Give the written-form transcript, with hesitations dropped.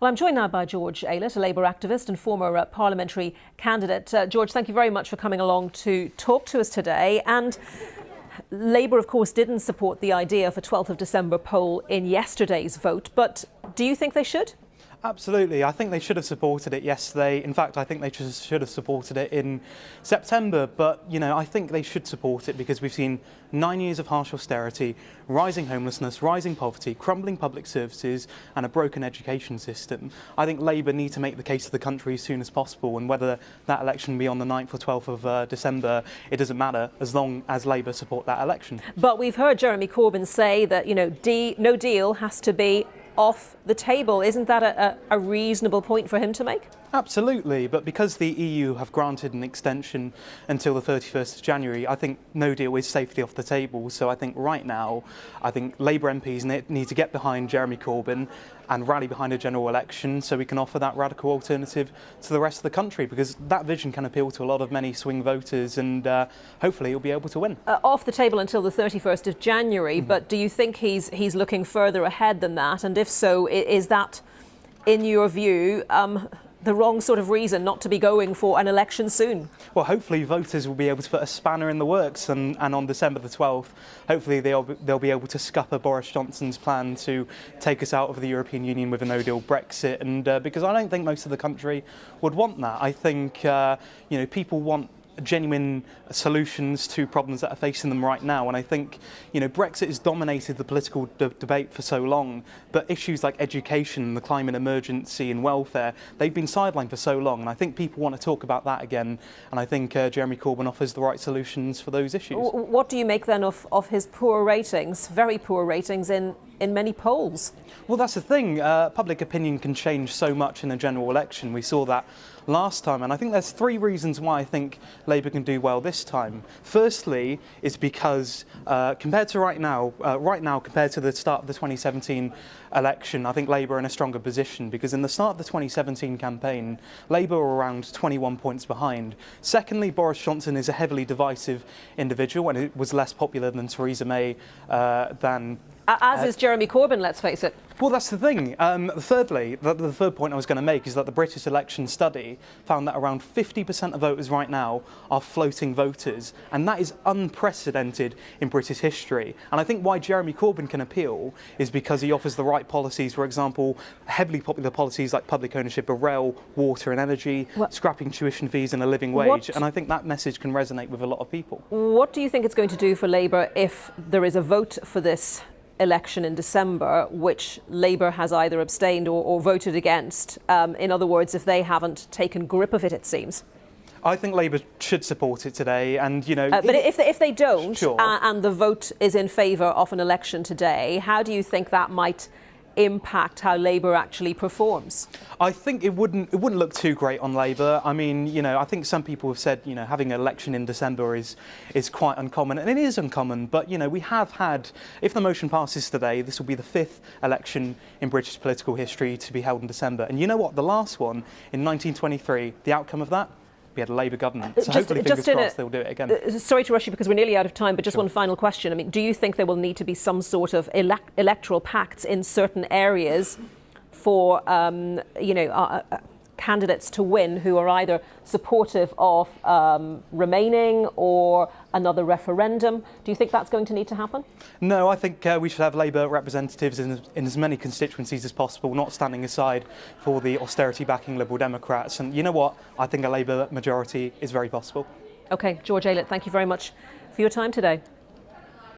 Well, I'm joined now by George Aylett, a Labour activist and former parliamentary candidate. George, thank you very much for coming along to talk to us today. And Labour, of course, didn't support the idea of a 12th of December poll in yesterday's vote. But do you think they should? Absolutely. I think they should have supported it yesterday. In fact, I think they should have supported it in September. But, I think they should support it because we've seen 9 years of harsh austerity, rising homelessness, rising poverty, crumbling public services and a broken education system. I think Labour need to make the case to the country as soon as possible. And whether that election be on the 9th or 12th of December, it doesn't matter as long as Labour support that election. But we've heard Jeremy Corbyn say that, no deal has to be off the table. Isn't that a reasonable point for him to make? Absolutely, but because the EU have granted an extension until the 31st of January, I think no deal is safely off the table. So I think right now, Labour MPs need to get behind Jeremy Corbyn and rally behind a general election so we can offer that radical alternative to the rest of the country, because that vision can appeal to a lot of many swing voters and hopefully he'll be able to win. Off the table until the 31st of January, but do you think he's looking further ahead than that? And if so, is that, in your view, the wrong sort of reason not to be going for an election soon? Well, hopefully voters will be able to put a spanner in the works, and on December the 12th, hopefully they'll be able to scupper Boris Johnson's plan to take us out of the European Union with a no-deal Brexit. And because I don't think most of the country would want that. I think people want genuine solutions to problems that are facing them right now. And I think, Brexit has dominated the political debate for so long, but issues like education, the climate emergency and welfare, they've been sidelined for so long. And I think people want to talk about that again. And I think Jeremy Corbyn offers the right solutions for those issues. What do you make then of his poor ratings, very poor ratings in many polls? Well, that's the thing. Public opinion can change so much in a general election. We saw that last time, and I think there's three reasons why I think Labour can do well this time. Firstly, is because compared to right now, compared to the start of the 2017 election, I think Labour are in a stronger position, because in the start of the 2017 campaign, Labour were around 21 points behind. Secondly, Boris Johnson is a heavily divisive individual, and it was less popular than Theresa May as is Jeremy Corbyn, let's face it. Well, that's the thing. Thirdly, the third point I was going to make is that the British election study found that around 50% of voters right now are floating voters, and that is unprecedented in British history. And I think why Jeremy Corbyn can appeal is because he offers the right policies. For example, heavily popular policies like public ownership of rail, water and energy, scrapping tuition fees and a living wage. And I think that message can resonate with a lot of people. What do you think it's going to do for Labour if there is a vote for this election in December, which Labour has either abstained or voted against? In other words, if they haven't taken grip of it, it seems. I think Labour should support it today, and but if they don't, sure. And the vote is in favour of an election today, how do you think that might impact how Labour actually performs? I think it wouldn't look too great on Labour. I mean, I think some people have said, having an election in December is quite uncommon, and it is uncommon. But we have had, if the motion passes today, this will be the 5th election in British political history to be held in December. And you know what? The last one in 1923, the outcome of that, we had a Labour government. So hopefully, fingers crossed, they'll do it again. Sorry to rush you because we're nearly out of time, but just Sure. one final question. I mean, do you think there will need to be some sort of electoral pacts in certain areas for, candidates to win who are either supportive of remaining or another referendum? Do you think that's going to need to happen? No, I think we should have Labour representatives in as many constituencies as possible, not standing aside for the austerity-backing Liberal Democrats. And you know what? I think a Labour majority is very possible. OK, George Aylett, thank you very much for your time today.